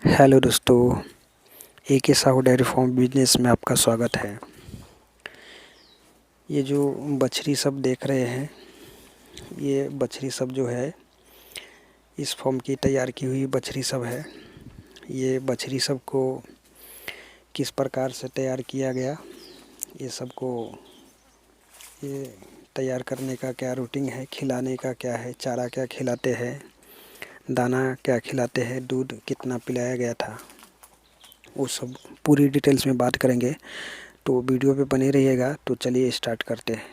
Hello दोस्तों, AK Sahu dairy farm business में आपका स्वागत है। ये जो बछड़ी सब देख रहे हैं, ये बछड़ी सब जो है इस फार्म की तैयार की हुई बछड़ी सब है। ये बछड़ी सब को किस प्रकार से तैयार किया गया, ये सबको ये तैयार करने का क्या रूटीन है, खिलाने का क्या है, चारा क्या खिलाते हैं, दाना क्या खिलाते हैं, दूध कितना पिलाया गया था, वो सब पूरी डिटेल्स में बात करेंगे। तो वीडियो पे बने रहिएगा। तो चलिए स्टार्ट करते हैं।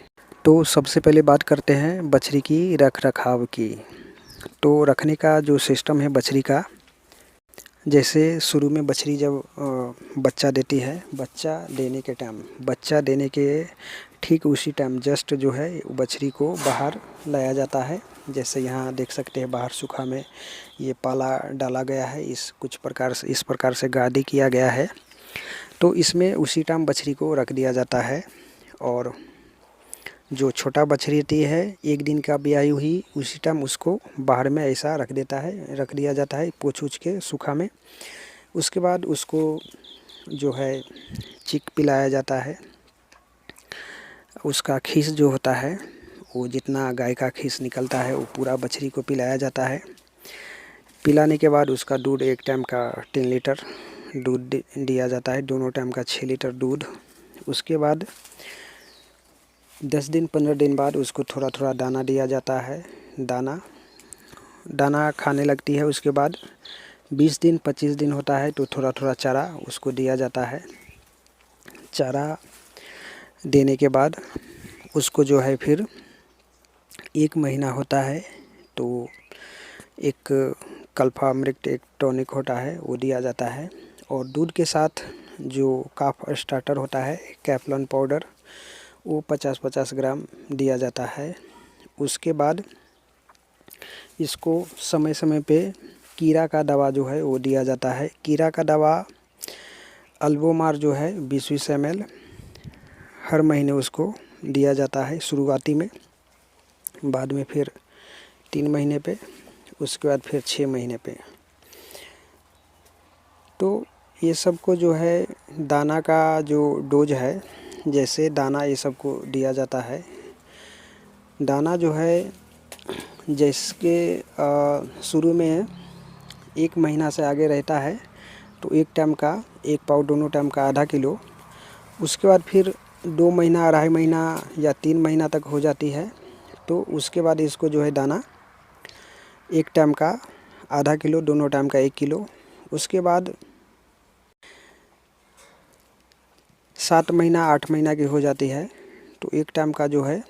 तो सबसे पहले बात करते हैं बछड़ी की रख रखाव की। तो रखने का जो सिस्टम है बछड़ी का, जैसे शुरू में बछड़ी जब बच्चा देती है, बच्चा देने के ठीक उसी टाइम जस्ट जो है बछड़ी को बाहर लाया जाता है। जैसे यहाँ देख सकते हैं बाहर सूखा में ये पाला डाला गया है, इस प्रकार से गादी किया गया है। तो इसमें उसी टाइम बछड़ी को रख दिया जाता है। और जो छोटा बछड़ी रहती है 1 दिन का ब्याई हुई, उसी टाइम उसको बाहर में ऐसा रख दिया जाता है पोंछ उछ के सूखा में। उसके बाद उसको जो है चिक पिलाया जाता है। उसका खीस जो होता है, वो जितना गाय का खीस निकलता है वो पूरा बछड़ी को पिलाया जाता है। पिलाने के बाद उसका दूध एक टाइम का 3 लीटर दूध दिया जाता है, दोनों टाइम का 6 लीटर दूध। उसके बाद 10 दिन 15 दिन बाद उसको थोड़ा थोड़ा दाना दिया जाता है। दाना खाने लगती है। उसके बाद 20 दिन 25 दिन होता है तो थोड़ा थोड़ा चारा उसको दिया जाता है। चारा देने के बाद उसको जो है फिर 1 महीना होता है तो एक कल्फामृत एक टॉनिक होता है वो दिया जाता है। और दूध के साथ जो काफ स्टार्टर होता है कैप्लन पाउडर, वो 50-50 ग्राम दिया जाता है। उसके बाद इसको समय समय पे कीड़ा का दवा जो है वो दिया जाता है। कीड़ा का दवा अल्बोमार जो है 20-20 ml हर महीने उसको दिया जाता है शुरुआती में, बाद में फिर 3 महीने पे, उसके बाद फिर 6 महीने पे। तो ये सबको जो है दाना का जो डोज है, जैसे दाना ये सबको दिया जाता है। दाना जो है जैसे शुरू में 1 महीना से आगे रहता है तो एक टाइम का 1 पाव, दोनों टाइम का आधा किलो। उसके बाद फिर 2 महीना, अढ़ाई महीना या 3 महीना तक हो जाती है तो उसके बाद इसको जो है दाना एक टाइम का आधा किलो, दोनों टाइम का 1 किलो। उसके बाद 7 महीना 8 महीना की हो जाती है तो एक टाइम का जो है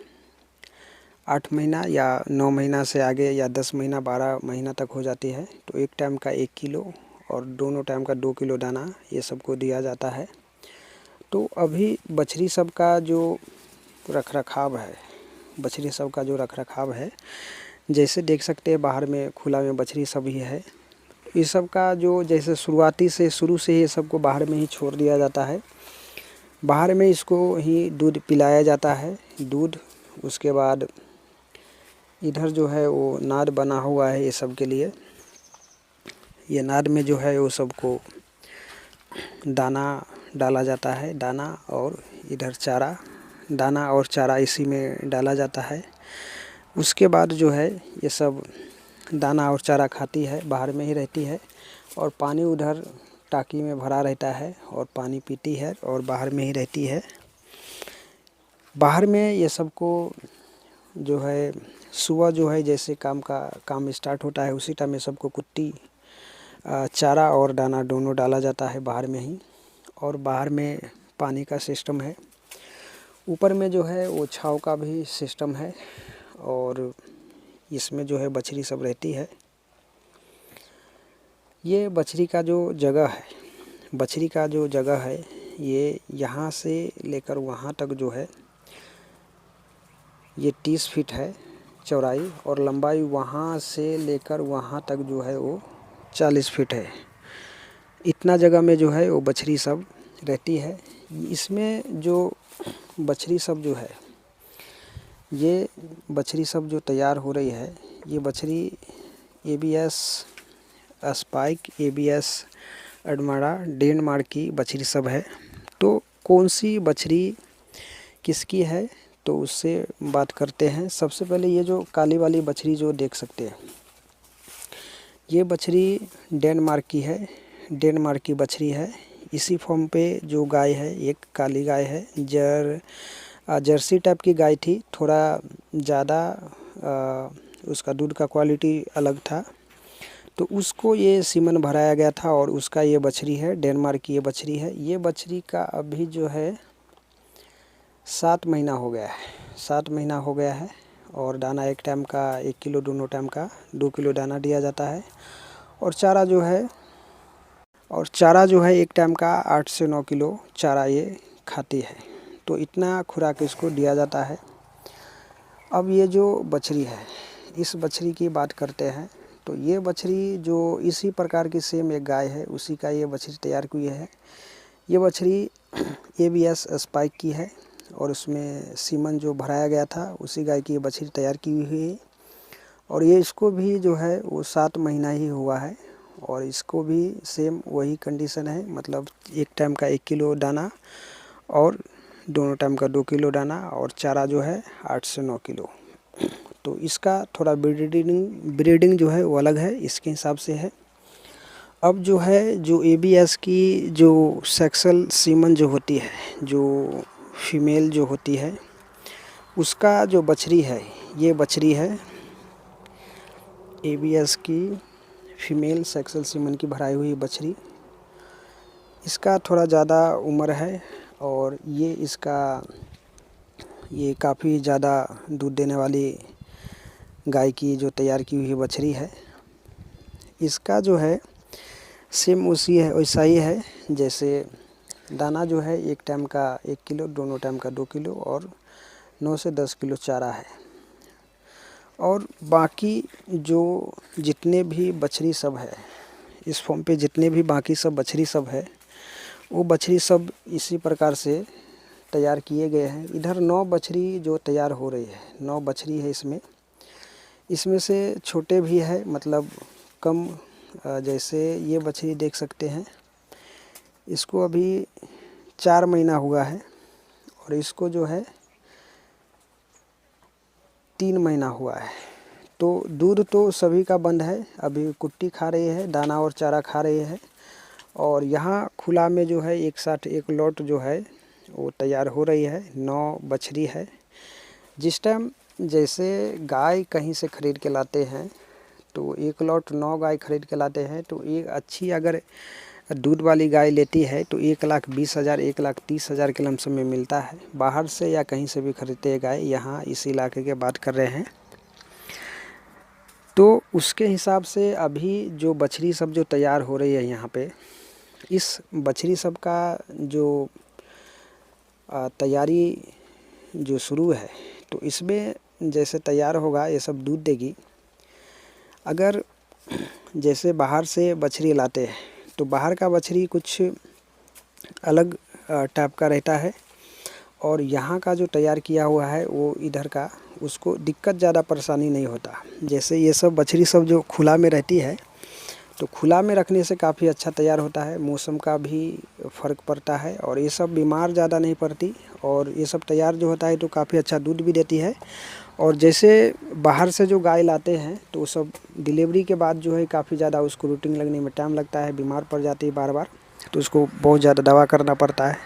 8 महीना या 9 महीना से आगे या 10 महीना 12 महीना तक हो जाती है तो एक टाइम का 1 किलो और दोनों टाइम का 2 किलो दाना ये सबको दिया जाता है। तो अभी बछड़ी सब का जो रख रखाव है, जैसे देख सकते हैं बाहर में खुला में बछड़ी सब ही है। इस सब का जो जैसे शुरू से ये सबको बाहर में ही छोड़ दिया जाता है। बाहर में इसको ही दूध पिलाया जाता है। दूध, उसके बाद इधर जो है वो नाद बना हुआ है ये सब के लिए। ये नाद में जो है वो सबको दाना डाला जाता है, दाना और इधर चारा, दाना और चारा इसी में डाला जाता है। उसके बाद जो है ये सब दाना और चारा खाती है, बाहर में ही रहती है। और पानी उधर टाकी में भरा रहता है और पानी पीती है और बाहर में ही रहती है। बाहर में ये सबको जो है सुबह जो है जैसे काम स्टार्ट होता है उसी टाइम में सबको कुट्टी, चारा और दाना दोनों डाला जाता है बाहर में ही। और बाहर में पानी का सिस्टम है। ऊपर में जो है वो छाँव का भी सिस्टम है और इसमें जो है बछड़ी सब रहती है। ये बछड़ी का जो जगह है ये यहाँ से लेकर वहाँ तक जो है ये 30 फीट है चौड़ाई, और लंबाई वहाँ से लेकर वहाँ तक जो है वो 40 फीट है। इतना जगह में जो है वो बछड़ी सब रहती है। इसमें जो बछड़ी सब जो है, ये बछड़ी सब जो तैयार हो रही है, ये बछड़ी ABS स्पाइक, एबीएस एडमारा, डेनमार्क की बछड़ी सब है। तो कौन सी बछड़ी किसकी है तो उससे बात करते हैं। सबसे पहले ये जो काली वाली बछड़ी जो देख सकते हैं, ये बछड़ी डेनमार्क की है, डेनमार्क की बछड़ी है। इसी फॉर्म पे जो गाय है एक काली गाय है, जर्सी टाइप की गाय थी, थोड़ा ज़्यादा उसका दूध का क्वालिटी अलग था, तो उसको ये सीमन भराया गया था और उसका ये बछड़ी है, डेनमार्क की ये बछड़ी है। ये बछड़ी का अभी जो है 7 महीना हो गया है, 7 महीना हो गया है। और दाना एक टाइम का 1 किलो, दोनों टाइम का 2 किलो दाना दिया जाता है। और चारा जो है एक टाइम का 8 से 9 किलो चारा ये खाती है। तो इतना खुराक इसको दिया जाता है। अब ये जो बछड़ी है, इस बछड़ी की बात करते हैं। तो ये बछड़ी जो इसी प्रकार की सेम एक गाय है, उसी का ये बछड़ी तैयार की है। ये बछड़ी एबीएस स्पाइक की है और उसमें सीमन जो भराया गया था उसी गाय की ये बछड़ी तैयार की हुई है। और ये इसको भी जो है वो 7 महीना ही हुआ है और इसको भी सेम वही कंडीशन है, मतलब एक टाइम का 1 किलो दाना और दोनों टाइम का 2 किलो दाना और चारा जो है 8 से 9 किलो। तो इसका थोड़ा ब्रीडिंग जो है वो अलग है, इसके हिसाब से है। अब जो है जो एबीएस की जो सेक्सुअल सीमन जो होती है, जो फीमेल जो होती है, उसका जो बछड़ी है, ये बछड़ी है एबीएस की फीमेल सेक्सुअल सीमन की भराई हुई बछड़ी। इसका थोड़ा ज़्यादा उम्र है और ये काफ़ी ज़्यादा दूध देने वाली गाय की जो तैयार की हुई बछड़ी है। इसका जो है सेम वैसा ही है, जैसे दाना जो है एक टाइम का 1 किलो, दोनों टाइम का 2 किलो और 9 से 10 किलो चारा है। और बाकी जो जितने भी बछड़ी सब है इस फॉर्म पे, जितने भी बाकी सब बछड़ी सब है, वो बछड़ी सब इसी प्रकार से तैयार किए गए हैं। इधर 9 बछड़ी जो तैयार हो रही है, 9 बछड़ी है इसमें से छोटे भी है, मतलब कम। जैसे ये बछड़ी देख सकते हैं, इसको अभी 4 महीना हुआ है और इसको जो है 3 महीना हुआ है। तो दूध तो सभी का बंद है, अभी कुट्टी खा रही है, दाना और चारा खा रही है। और यहाँ खुला में जो है एक साथ एक लॉट जो है वो तैयार हो रही है। 9 बछड़ी है। जिस टाइम जैसे गाय कहीं से ख़रीद के लाते हैं तो एक लॉट 9 गाय ख़रीद के लाते हैं, तो एक अच्छी अगर दूध वाली गाय लेती है तो 1,20,000 1,30,000 के लमसम में मिलता है। बाहर से या कहीं से भी खरीदते हैं गाय, यहाँ इस इलाके के बात कर रहे हैं, तो उसके हिसाब से अभी जो बछड़ी सब जो तैयार हो रही है यहाँ पे, इस बछड़ी सब का जो तैयारी जो शुरू है, तो इसमें जैसे तैयार होगा ये सब दूध देगी। अगर जैसे बाहर से बछड़ी लाते हैं तो बाहर का बछड़ी कुछ अलग टाइप का रहता है और यहाँ का जो तैयार किया हुआ है वो इधर का, उसको दिक्कत ज़्यादा परेशानी नहीं होता। जैसे ये सब बछड़ी सब जो खुला में रहती है तो खुला में रखने से काफ़ी अच्छा तैयार होता है, मौसम का भी फ़र्क पड़ता है और ये सब बीमार ज़्यादा नहीं पड़ती और ये सब तैयार जो होता है तो काफ़ी अच्छा दूध भी देती है। और जैसे बाहर से जो गाय लाते हैं तो वो सब डिलीवरी के बाद जो है काफ़ी ज़्यादा उसको रूटीन लगने में टाइम लगता है, बीमार पड़ जाती है बार बार, तो उसको बहुत ज़्यादा दवा करना पड़ता है।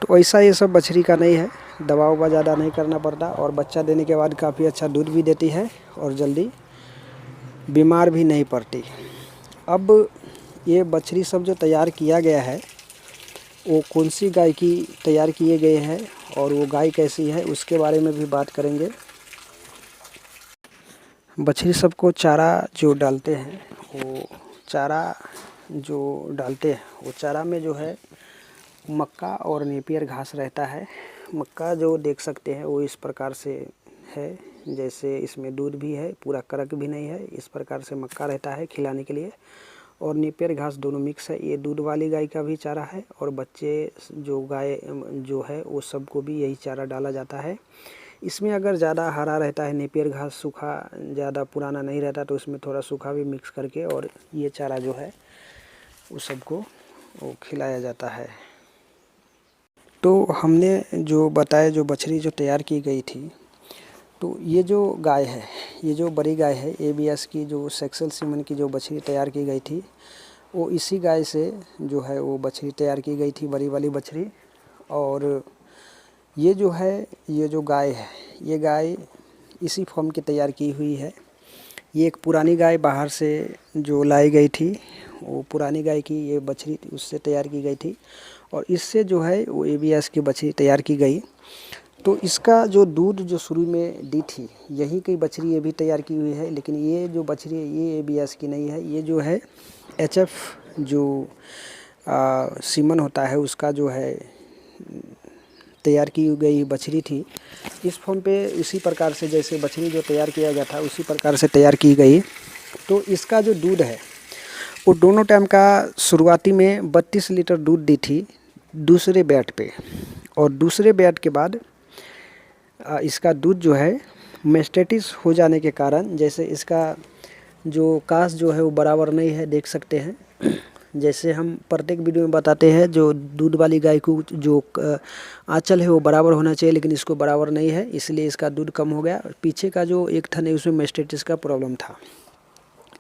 तो ऐसा ये सब बछड़ी का नहीं है, दवा ववा ज़्यादा नहीं करना पड़ता और बच्चा देने के बाद काफ़ी अच्छा दूध भी देती है और जल्दी बीमार भी नहीं पड़ती। अब ये बछड़ी सब जो तैयार किया गया है वो कौन सी गाय की तैयार किए गए हैं और वो गाय कैसी है उसके बारे में भी बात करेंगे। बछड़ी सबको चारा जो डालते हैं वो चारा में जो है मक्का और नेपियर घास रहता है। मक्का जो देख सकते हैं वो इस प्रकार से है, जैसे इसमें दूध भी है, पूरा कड़क भी नहीं है, इस प्रकार से मक्का रहता है खिलाने के लिए। और नेपियर घास दोनों मिक्स है। ये दूध वाली गाय का भी चारा है और बच्चे जो गाय जो है वो सबको भी यही चारा डाला जाता है। इसमें अगर ज़्यादा हरा रहता है, नेपियर घास सूखा ज़्यादा पुराना नहीं रहता, तो इसमें थोड़ा सूखा भी मिक्स करके और ये चारा जो है उस सबको वो खिलाया जाता है। तो हमने जो बताया, जो बछड़ी जो तैयार की गई थी, तो ये जो गाय है, ये जो बड़ी गाय है ABS की, जो सेक्सुअल सीमन की जो बछड़ी तैयार की गई थी, वो इसी गाय से जो है वो बछड़ी तैयार की गई थी, बड़ी वाली बछड़ी। और ये जो है, ये जो गाय है, ये गाय इसी फॉर्म की तैयार की हुई है। ये एक पुरानी गाय बाहर से जो लाई गई थी, वो पुरानी गाय की ये बछड़ी उससे तैयार की गई थी, और इससे जो है वो ABS की बछड़ी तैयार की गई। तो इसका जो दूध जो शुरू में दी थी, यही कई बछड़ी ये भी तैयार की हुई है, लेकिन ये जो बछड़ी है ये ABS की नहीं है, ये जो है HF जो सीमन होता है उसका जो है तैयार की गई बछड़ी थी। इस फॉर्म पे इसी प्रकार से जैसे बछड़ी जो तैयार किया गया था उसी प्रकार से तैयार की गई। तो इसका जो दूध है वो दोनों टाइम का शुरुआती में 32 लीटर दूध दी थी दूसरे बैट पे, और दूसरे बैट के बाद इसका दूध जो है मेस्टेटिस हो जाने के कारण, जैसे इसका जो कास जो है वो बराबर नहीं है, देख सकते हैं। जैसे हम प्रत्येक वीडियो में बताते हैं, जो दूध वाली गाय को जो आंचल है वो बराबर होना चाहिए, लेकिन इसको बराबर नहीं है, इसलिए इसका दूध कम हो गया। पीछे का जो एक थन है उसमें मेस्टेटिस का प्रॉब्लम था,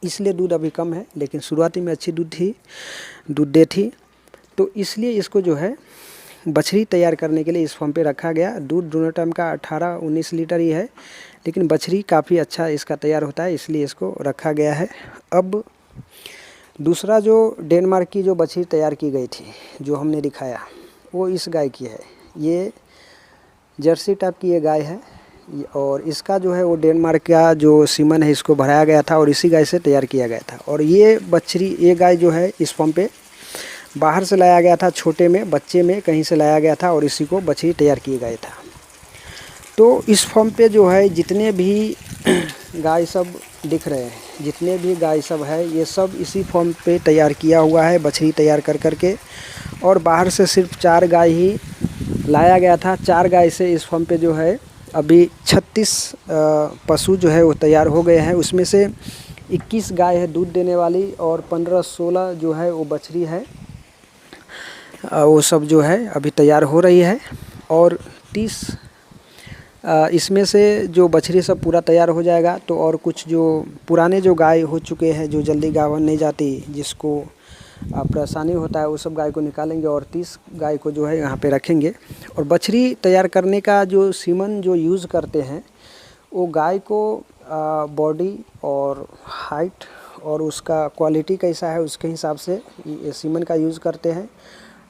इसलिए दूध अभी कम है, लेकिन शुरुआती में अच्छी दूध दे थी। तो इसलिए इसको जो है बछड़ी तैयार करने के लिए इस फॉर्म पे रखा गया। दूध दोनों टाइम का 18-19 लीटर ही है, लेकिन बछड़ी काफ़ी अच्छा इसका तैयार होता है, इसलिए इसको रखा गया है। अब दूसरा जो डेनमार्क की जो बछड़ी तैयार की गई थी, जो हमने दिखाया, वो इस गाय की है। ये जर्सी टाइप की ये गाय है, और इसका जो है वो डेनमार्क का जो सीमन है इसको भराया गया था और इसी गाय से तैयार किया गया था। और ये बछड़ी, ये गाय जो है इस फॉर्म पे बाहर से लाया गया था, छोटे में बच्चे में कहीं से लाया गया था, और इसी को बछड़ी तैयार किया गया था। तो इस फॉर्म पे जो है जितने भी गाय सब दिख रहे हैं, जितने भी गाय सब है, ये सब इसी फॉर्म पे तैयार किया हुआ है, बछड़ी तैयार कर करके। और बाहर से सिर्फ 4 गाय ही लाया गया था। 4 गाय से इस फॉर्म पे जो है अभी 36 पशु जो है वो तैयार हो गए हैं। उसमें से 21 गाय है दूध देने वाली, और 15-16 जो है वो बछड़ी है, वो सब जो है अभी तैयार हो रही है। और 30 इसमें से जो बछड़ी सब पूरा तैयार हो जाएगा, तो और कुछ जो पुराने जो गाय हो चुके हैं, जो जल्दी गावन नहीं जाती, जिसको परेशानी होता है, वो सब गाय को निकालेंगे और 30 गाय को जो है यहाँ पे रखेंगे। और बछड़ी तैयार करने का जो सीमन जो यूज़ करते हैं, वो गाय को बॉडी और हाइट और उसका क्वालिटी कैसा है उसके हिसाब से सीमन का यूज़ करते हैं।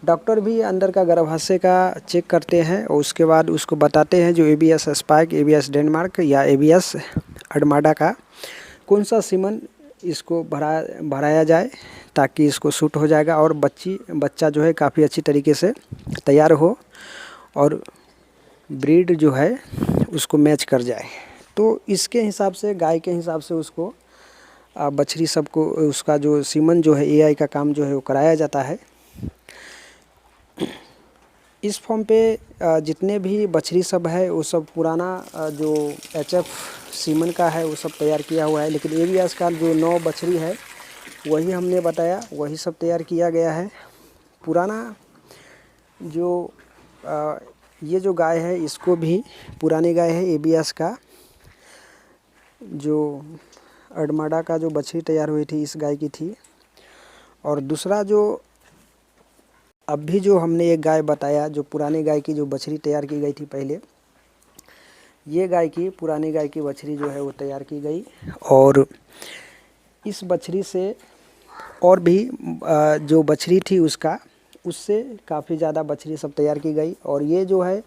डॉक्टर भी अंदर का गर्भाशय का चेक करते हैं और उसके बाद उसको बताते हैं जो ABS स्पाइक, ABS डेनमार्क या ABS अडमाडा का कौन सा सीमन इसको भराया जाए, ताकि इसको सूट हो जाएगा और बच्चा जो है काफ़ी अच्छी तरीके से तैयार हो और ब्रीड जो है उसको मैच कर जाए। तो इसके हिसाब से, गाय के हिसाब से उसको बछड़ी सबको उसका जो सीमन जो है AI का काम जो है वो कराया जाता है। इस फॉर्म पे जितने भी बछड़ी सब है वो सब पुराना जो HF सीमन का है वो सब तैयार किया हुआ है, लेकिन ABS का जो 9 बछड़ी है वही हमने बताया, वही सब तैयार किया गया है। पुराना जो ये जो गाय है, इसको भी पुरानी गाय है, ABS का जो अडमाडा का जो बछड़ी तैयार हुई थी इस गाय की थी। और दूसरा जो अभी जो हमने एक गाय बताया, जो पुरानी गाय की जो बछड़ी तैयार की गई थी पहले, ये गाय की पुरानी गाय की बछड़ी जो है वो तैयार की गई। और इस बछड़ी से और भी जो बछड़ी थी उससे काफ़ी ज़्यादा बछड़ी सब तैयार की गई। और ये जो है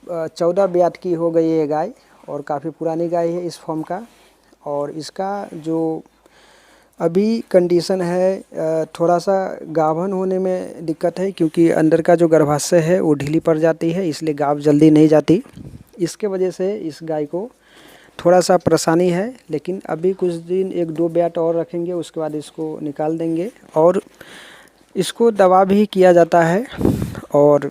14 ब्यात की हो गई ये गाय, और काफ़ी पुरानी गाय है इस फॉर्म का। और इसका जो अभी कंडीशन है, थोड़ा सा गाभन होने में दिक्कत है, क्योंकि अंदर का जो गर्भाशय है वो ढीली पड़ जाती है, इसलिए गाभ जल्दी नहीं जाती। इसके वजह से इस गाय को थोड़ा सा परेशानी है, लेकिन अभी कुछ दिन 1-2 ब्याट और रखेंगे, उसके बाद इसको निकाल देंगे। और इसको दवा भी किया जाता है, और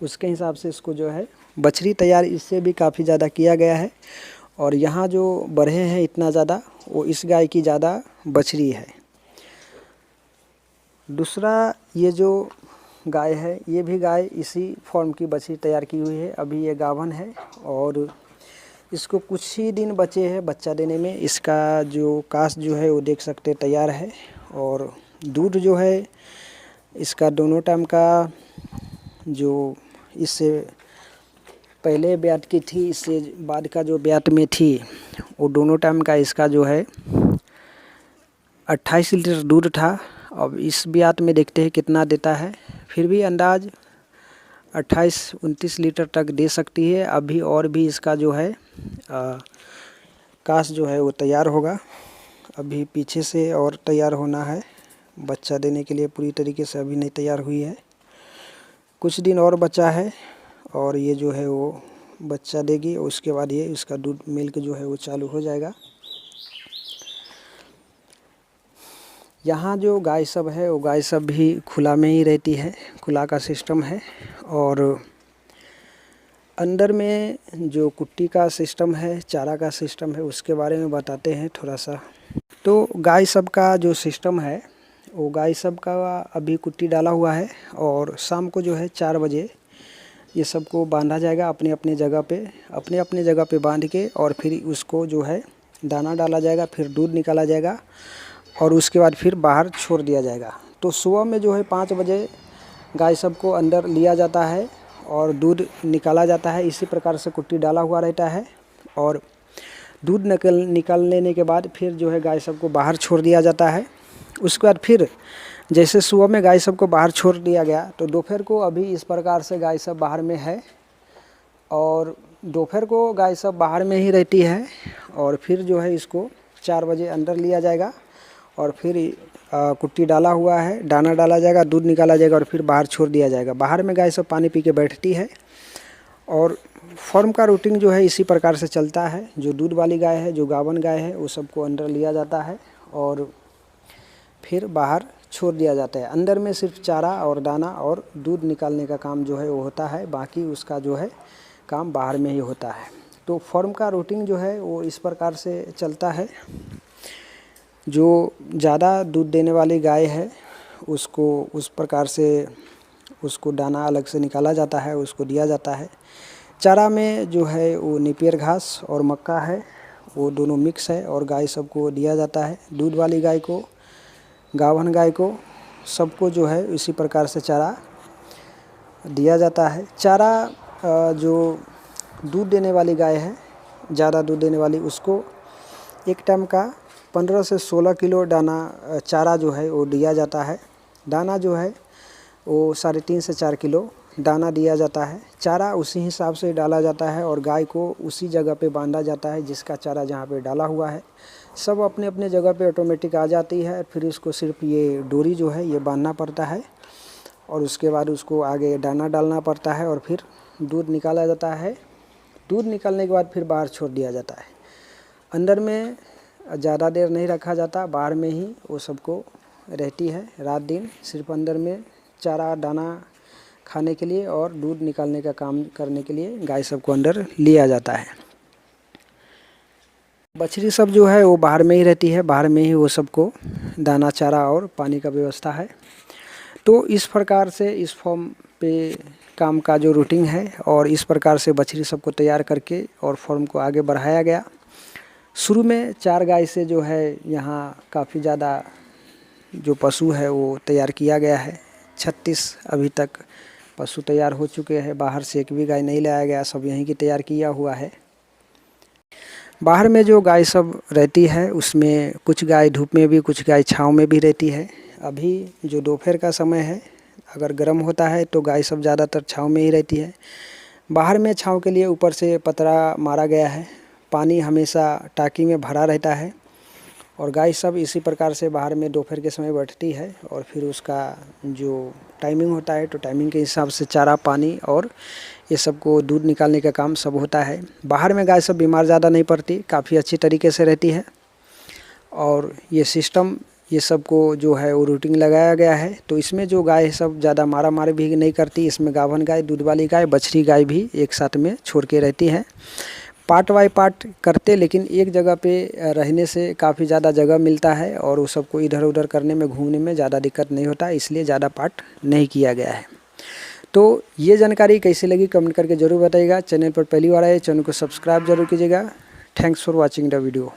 उसके हिसाब से इसको जो है बछड़ी तैयार इससे भी काफ़ी ज़्यादा किया गया है। और यहाँ जो बढ़े हैं इतना ज़्यादा, वो इस गाय की ज़्यादा बछड़ी है। दूसरा ये जो गाय है, ये भी गाय इसी फॉर्म की बछड़ी तैयार की हुई है। अभी ये गाभन है और इसको कुछ ही दिन बचे हैं बच्चा देने में। इसका जो कास जो है वो देख सकते तैयार है। और दूध जो है इसका दोनों टाइम का, जो इससे पहले ब्यात की थी, इससे बाद का जो ब्यात में थी, वो दोनों टाइम का इसका जो है 28 लीटर दूध था। अब इस ब्यात में देखते हैं कितना देता है। फिर भी अंदाज 28-29 लीटर तक दे सकती है। अभी और भी इसका जो है कास जो है वो तैयार होगा। अभी पीछे से और तैयार होना है बच्चा देने के लिए। पूरी तरीके से अभी नहीं तैयार हुई है, कुछ दिन और बचा है और ये जो है वो बच्चा देगी। उसके बाद ये इसका दूध मिल्क जो है वो चालू हो जाएगा। यहाँ जो गाय सब है वो गाय सब भी खुला में ही रहती है, खुला का सिस्टम है। और अंदर में जो कुट्टी का सिस्टम है, चारा का सिस्टम है, उसके बारे में बताते हैं थोड़ा सा। तो गाय सब का जो सिस्टम है, वो गाय सब का अभी कुट्टी डाला हुआ है और शाम को जो है 4 बजे ये सबको बांधा जाएगा अपने अपने जगह पे बांध के, और फिर उसको जो है दाना डाला जाएगा, फिर दूध निकाला जाएगा और उसके बाद फिर बाहर छोड़ दिया जाएगा। तो सुबह में जो है 5 बजे गाय सबको अंदर लिया जाता है और दूध निकाला जाता है। इसी प्रकार से कुट्टी डाला हुआ रहता है और दूध निकाल लेने के बाद फिर जो है गाय सबको बाहर छोड़ दिया जाता है। उसके बाद फिर जैसे सुबह में गाय सबको बाहर छोड़ दिया गया, तो दोपहर को अभी इस प्रकार से गाय सब बाहर में है और दोपहर को गाय सब बाहर में ही रहती है। और फिर जो है इसको 4 बजे अंदर लिया जाएगा और फिर कुट्टी डाला हुआ है, दाना डाला जाएगा, दूध निकाला जाएगा और फिर बाहर छोड़ दिया जाएगा। बाहर में गाय सब पानी पी के बैठती है और फॉर्म का रूटीन जो है इसी प्रकार से चलता है। जो दूध वाली गाय है, जो गावन गाय है, वो सबको अंदर लिया जाता है और फिर बाहर छोड़ दिया जाता है। अंदर में सिर्फ चारा और दाना और दूध निकालने का काम जो है वो होता है, बाकी उसका जो है काम बाहर में ही होता है। तो फॉर्म का रूटीन जो है वो इस प्रकार से चलता है। जो ज़्यादा दूध देने वाली गाय है उसको उस प्रकार से उसको दाना अलग से निकाला जाता है, उसको दिया जाता है। चारा में जो है वो नेपियर घास और मक्का है, वो दोनों मिक्स है और गाय सबको दिया जाता है। दूध वाली गाय को, गाभन गाय को, सबको जो है इसी प्रकार से चारा दिया जाता है। चारा जो दूध देने वाली गाय है, ज़्यादा दूध देने वाली, उसको एक टाइम का 15 से 16 किलो दाना चारा जो है वो दिया जाता है। दाना जो है वो 3.5 से 4 किलो दाना दिया जाता है। चारा उसी हिसाब से डाला जाता है और गाय को उसी जगह पे बांधा जाता है जिसका चारा जहाँ पे डाला हुआ है। सब अपने अपने जगह पे ऑटोमेटिक आ जाती है। फिर इसको सिर्फ ये डोरी जो है ये बांधना पड़ता है और उसके बाद उसको आगे दाना डालना पड़ता है और फिर दूध निकाला जाता है। दूध निकालने के बाद फिर बाहर छोड़ दिया जाता है। अंदर में ज़्यादा देर नहीं रखा जाता, बाहर में ही वो सबको रहती है रात दिन, सिर्फ अंदर में चारा दाना खाने के लिए और दूध निकालने का काम करने के लिए गाय सबको अंदर लिया जाता है। बछड़ी सब जो है वो बाहर में ही रहती है, बाहर में ही वो सबको दाना चारा और पानी का व्यवस्था है। तो इस प्रकार से इस फॉर्म पे काम का जो रूटीन है और इस प्रकार से बछड़ी सबको तैयार करके और फॉर्म को आगे बढ़ाया गया। शुरू में 4 गाय से जो है यहाँ काफ़ी ज़्यादा जो पशु है वो तैयार किया गया है। 36 अभी तक पशु तैयार हो चुके हैं। बाहर से एक भी गाय नहीं लाया गया, सब यहीं की तैयार किया हुआ है। बाहर में जो गाय सब रहती है उसमें कुछ गाय धूप में भी, कुछ गाय छाँव में भी रहती है। अभी जो दोपहर का समय है, अगर गर्म होता है तो गाय सब ज़्यादातर छाँव में ही रहती है। बाहर में छाँव के लिए ऊपर से पतरा मारा गया है। पानी हमेशा टाँकी में भरा रहता है और गाय सब इसी प्रकार से बाहर में दोपहर के समय बैठती है और फिर उसका जो टाइमिंग होता है तो टाइमिंग के हिसाब से चारा, पानी और ये सबको दूध निकालने का काम सब होता है। बाहर में गाय सब बीमार ज़्यादा नहीं पड़ती, काफ़ी अच्छी तरीके से रहती है। और ये सिस्टम ये सब को जो है वो रूटिंग लगाया गया है। तो इसमें जो गाय सब ज़्यादा मारा मारी भी नहीं करती, इसमें गाभन गाय, दूध वाली गाय, बछड़ी गाय भी एक साथ में छोड़ के रहती हैं। पार्ट बाय पार्ट करते, लेकिन एक जगह पे रहने से काफ़ी ज़्यादा जगह मिलता है और वो सबको इधर उधर करने में, घूमने में ज़्यादा दिक्कत नहीं होता, इसलिए ज़्यादा पार्ट नहीं किया गया है। तो ये जानकारी कैसी लगी कमेंट करके ज़रूर बताइएगा। चैनल पर पहली बार आए, चैनल को सब्सक्राइब जरूर कीजिएगा। Thanks for watching the video.